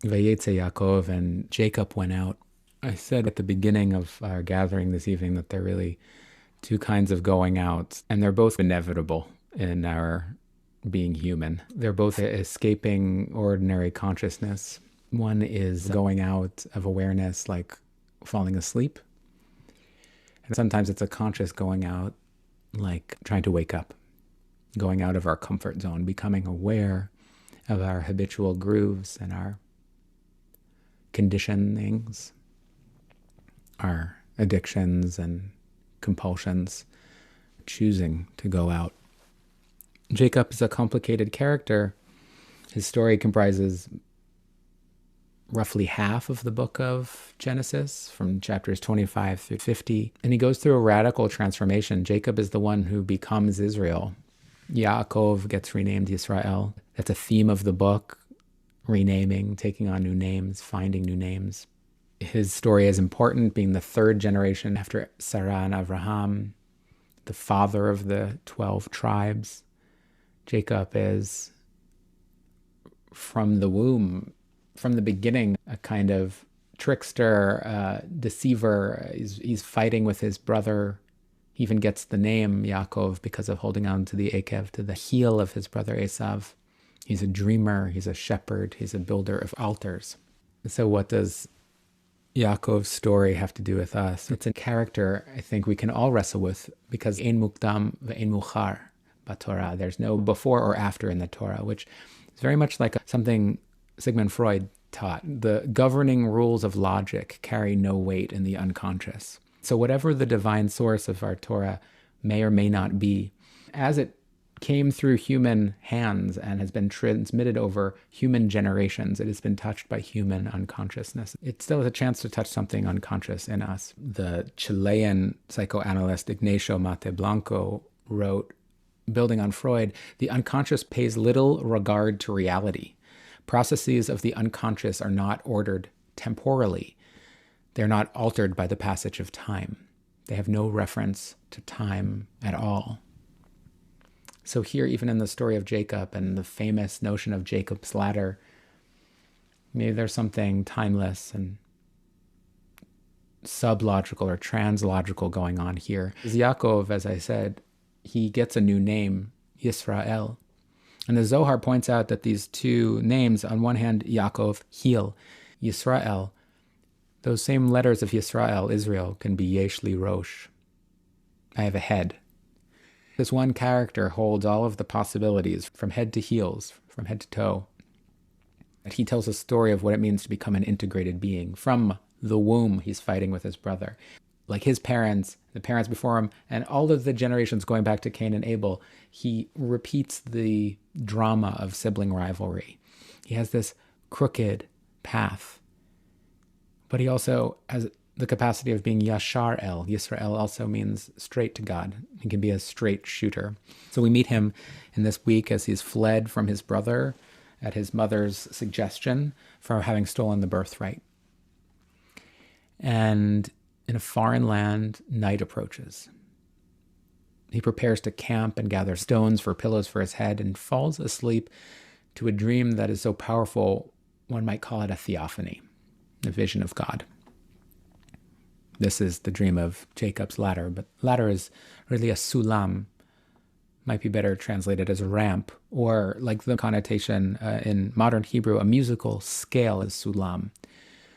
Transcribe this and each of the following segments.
Vayeitzei Yaakov, and Jacob went out. I said at the beginning of our gathering this evening that there are really two kinds of going out, and they're both inevitable in our being human. They're both escaping ordinary consciousness. One is going out of awareness, like falling asleep. And sometimes it's a conscious going out, like trying to wake up, going out of our comfort zone, becoming aware of our habitual grooves and our conditionings, our addictions and compulsions, choosing to go out. Jacob is a complicated character. His story comprises roughly half of the book of Genesis, from chapters 25 through 50. And he goes through a radical transformation. Jacob is the one who becomes Israel. Yaakov gets renamed Yisrael. That's a theme of the book, renaming, taking on new names, finding new names. His story is important, being the third generation after Sarah and Abraham, the father of the 12 tribes. Jacob is, from the womb, from the beginning, a kind of trickster, deceiver. He's fighting with his brother. He even gets the name Yaakov because of holding on to the Akev, to the heel of his brother Esav. He's a dreamer, he's a shepherd, he's a builder of altars. So what does Yaakov's story have to do with us? It's a character I think we can all wrestle with, because ein mukdam ve'ein muchar b'Torah. There's no before or after in the Torah, which is very much like something Sigmund Freud taught. The governing rules of logic carry no weight in the unconscious. So whatever the divine source of our Torah may or may not be, as it came through human hands and has been transmitted over human generations, it has been touched by human unconsciousness. It still has a chance to touch something unconscious in us. The Chilean psychoanalyst Ignacio Mate Blanco wrote, building on Freud, the unconscious pays little regard to reality. Processes of the unconscious are not ordered temporally. They're not altered by the passage of time. They have no reference to time at all. So here, even in the story of Jacob and the famous notion of Jacob's ladder, maybe there's something timeless and sublogical or translogical going on here. Yaakov, as I said, he gets a new name, Yisrael. And the Zohar points out that these two names, on one hand, Yaakov, heel, Yisrael, those same letters of Yisrael, Israel, can be Yesh li Rosh. I have a head. This one character holds all of the possibilities from head to heels, from head to toe. And he tells a story of what it means to become an integrated being. From the womb, he's fighting with his brother. Like his parents, the parents before him, and all of the generations going back to Cain and Abel, he repeats the drama of sibling rivalry. He has this crooked path, but he also has the capacity of being Yashar El. Yisrael also means straight to God. He can be a straight shooter. So we meet him in this week as he's fled from his brother at his mother's suggestion for having stolen the birthright. And in a foreign land, night approaches. He prepares to camp and gather stones for pillows for his head and falls asleep to a dream that is so powerful, one might call it a theophany, a vision of God. This is the dream of Jacob's ladder, but ladder is really a sulam, might be better translated as a ramp, or like the connotation in modern Hebrew, a musical scale is sulam,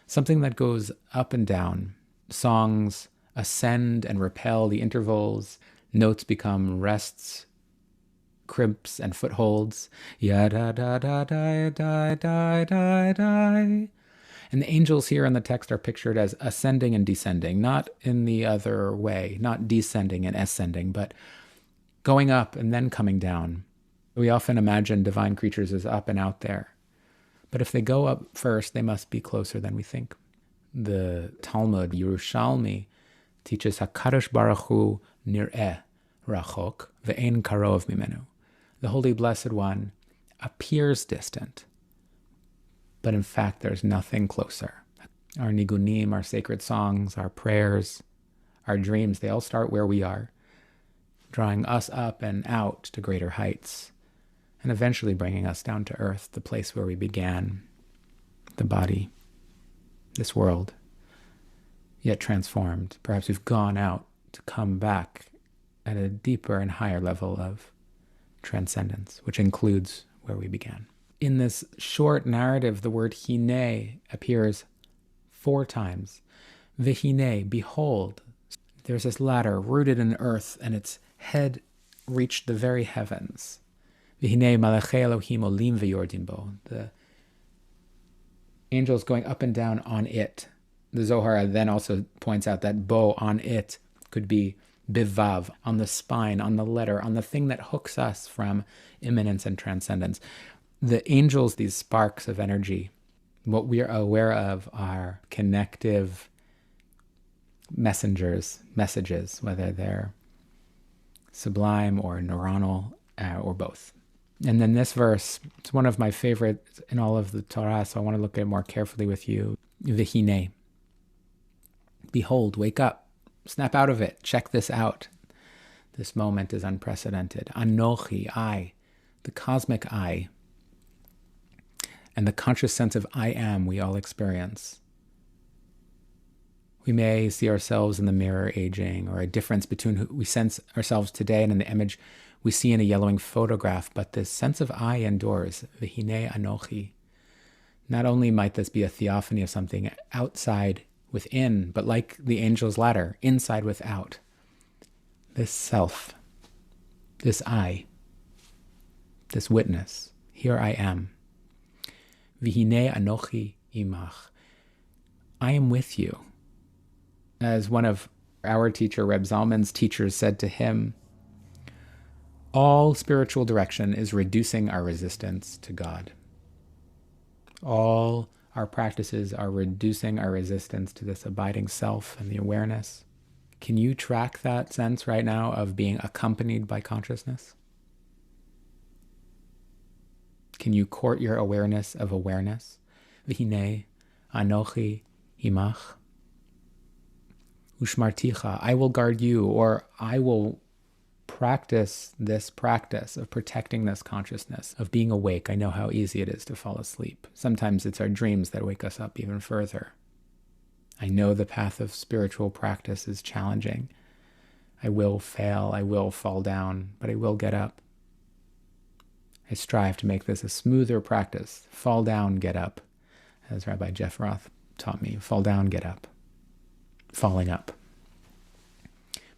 something that goes up and down. Songs ascend and repel the intervals, notes become rests, crimps, and footholds. Ya da da da da da da da da. And the angels here in the text are pictured as ascending and descending, not in the other way, not descending and ascending, but going up and then coming down. We often imagine divine creatures as up and out there. But if they go up first, they must be closer than we think. The Talmud, Yerushalmi, teaches HaKadosh Baruch Hu nir'eh rachok ve'ein karov mimenu. The Holy Blessed One appears distant, but in fact there's nothing closer. Our nigunim, our sacred songs, our prayers, our dreams, they all start where we are, drawing us up and out to greater heights, and eventually bringing us down to earth, the place where we began, the body, this world, yet transformed. Perhaps we've gone out to come back at a deeper and higher level of transcendence, which includes where we began. In this short narrative, the word hine appears 4 times. Vihine, behold. There's this ladder rooted in earth, and its head reached the very heavens. Vihine malachei Elohim olim v'yordim bo. The angels going up and down on it. The Zohar then also points out that bo, on it, could be bivav, on the spine, on the letter, on the thing that hooks us from immanence and transcendence. The angels, these sparks of energy, what we are aware of are connective messages, whether they're sublime or neuronal or both. And then this verse, it's one of my favorites in all of the Torah, so I want to look at it more carefully with you. V'hinei. Behold, wake up, snap out of it, check this out. This moment is unprecedented. Anochi, I, the cosmic I, and the conscious sense of I am we all experience. We may see ourselves in the mirror aging, or a difference between who we sense ourselves today and in the image we see in a yellowing photograph, but this sense of I endures. V'hinei anochi. Not only might this be a theophany of something outside within, but like the angel's ladder, inside without. This self, this I, this witness, here I am. V'hinei anochi imach. I am with you. As one of our teacher, Reb Zalman's teachers, said to him, all spiritual direction is reducing our resistance to God. All our practices are reducing our resistance to this abiding self and the awareness. Can you track that sense right now of being accompanied by consciousness? Can you court your awareness of awareness? V'hinei anochi imach. Ushmarticha, I will guard you, or I will practice this practice of protecting this consciousness, of being awake. I know how easy it is to fall asleep. Sometimes it's our dreams that wake us up even further. I know the path of spiritual practice is challenging. I will fail, I will fall down, but I will get up. I strive to make this a smoother practice. Fall down, get up. As Rabbi Jeff Roth taught me, fall down, get up. Falling up.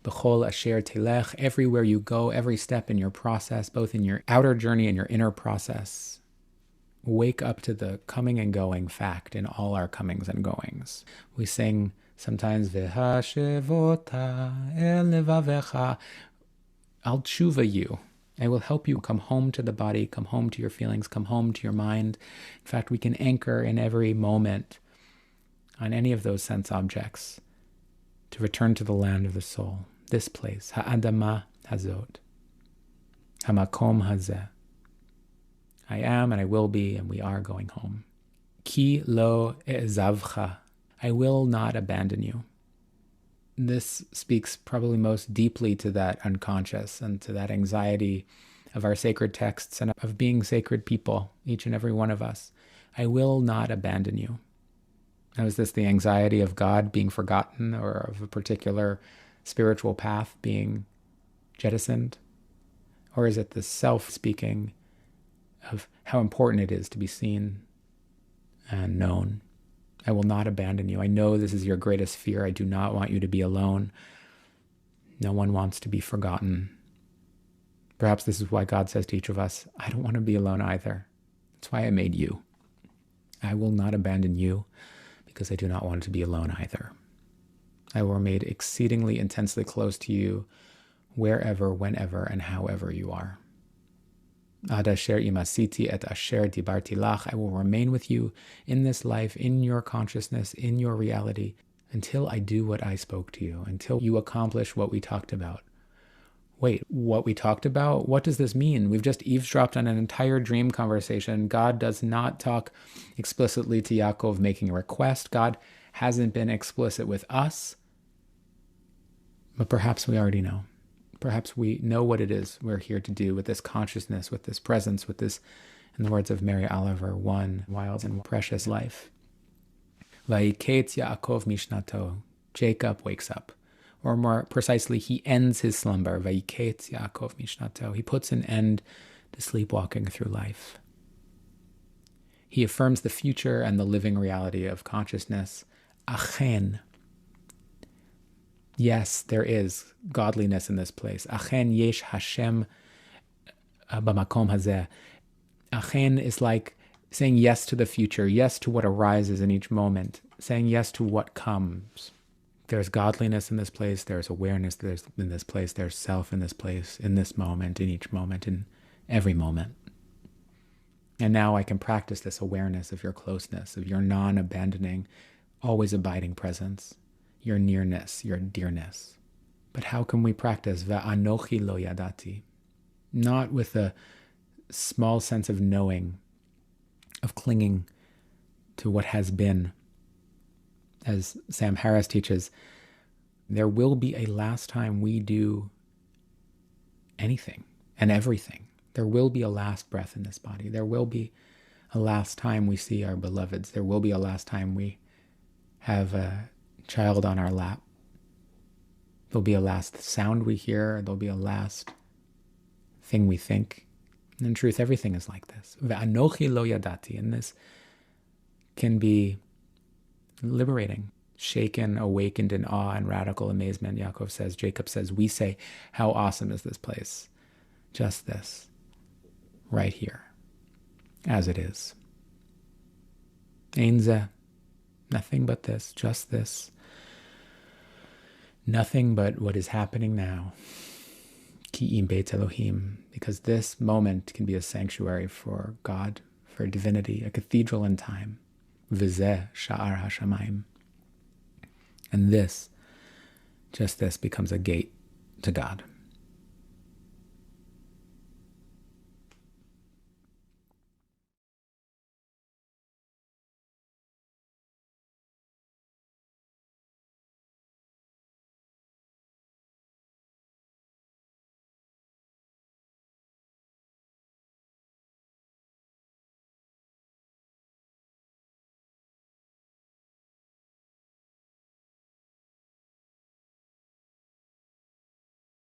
B'chol asher telech, everywhere you go, every step in your process, both in your outer journey and your inner process, wake up to the coming and going fact in all our comings and goings. We sing sometimes, V'hashevota el levavecha, I'll tshuva you. I will help you come home to the body, come home to your feelings, come home to your mind. In fact, we can anchor in every moment on any of those sense objects to return to the land of the soul, this place, ha'adama hazot, hamakom hazeh. I am and I will be and we are going home. Ki lo e'ezavcha, I will not abandon you. This speaks probably most deeply to that unconscious and to that anxiety of our sacred texts and of being sacred people, each and every one of us. I will not abandon you. Now, is this the anxiety of God being forgotten or of a particular spiritual path being jettisoned? Or is it the self speaking of how important it is to be seen and known? I will not abandon you. I know this is your greatest fear. I do not want you to be alone. No one wants to be forgotten. Perhaps this is why God says to each of us, I don't want to be alone either. That's why I made you. I will not abandon you, because I do not want to be alone either. I were made exceedingly intensely close to you, wherever, whenever, and however you are. Ad asher imasiti et asher dibarti lach, I will remain with you in this life, in your consciousness, in your reality, until I do what I spoke to you, until you accomplish what we talked about. Wait, what we talked about? What does this mean? We've just eavesdropped on an entire dream conversation. God does not talk explicitly to Yaakov making a request. God hasn't been explicit with us. But perhaps we already know. Perhaps we know what it is we're here to do with this consciousness, with this presence, with this In the words of Mary Oliver, one wild and precious life. Vayeitzei Yaakov mishnato. Jacob wakes up. Or more precisely, he ends his slumber. Vayeitzei Yaakov mishnato. He puts an end to sleepwalking through life. He affirms the future and the living reality of consciousness. ACHEIN. Yes, there is godliness in this place. ACHEIN yesh Hashem b'makom hazeh. ACHEIN is like saying yes to the future, yes to what arises in each moment, saying yes to what comes. There's godliness in this place, there's awareness in this place, there's self in this place, in this moment, in each moment, in every moment. And now I can practice this awareness of your closeness, of your non-abandoning, always abiding presence, your nearness, your dearness. But how can we practice va'anochi lo yadati? Not with a small sense of knowing, of clinging to what has been. As Sam Harris teaches, there will be a last time we do anything and everything. There will be a last breath in this body. There will be a last time we see our beloveds. There will be a last time we have a child on our lap. There'll be a last sound we hear. There'll be a last thing we think. In truth, everything is like this. Ve'anochi lo yadati. And this can be liberating, shaken, awakened in awe and radical amazement. Jacob says, we say, how awesome is this place? Just this, right here, as it is. Ein zeh, nothing but this, just this. Nothing but what is happening now. Ki im beit Elohim, because this moment can be a sanctuary for God, for divinity, a cathedral in time. V'zeh sha'ar hashamayim. And this, just this, becomes a gate to God.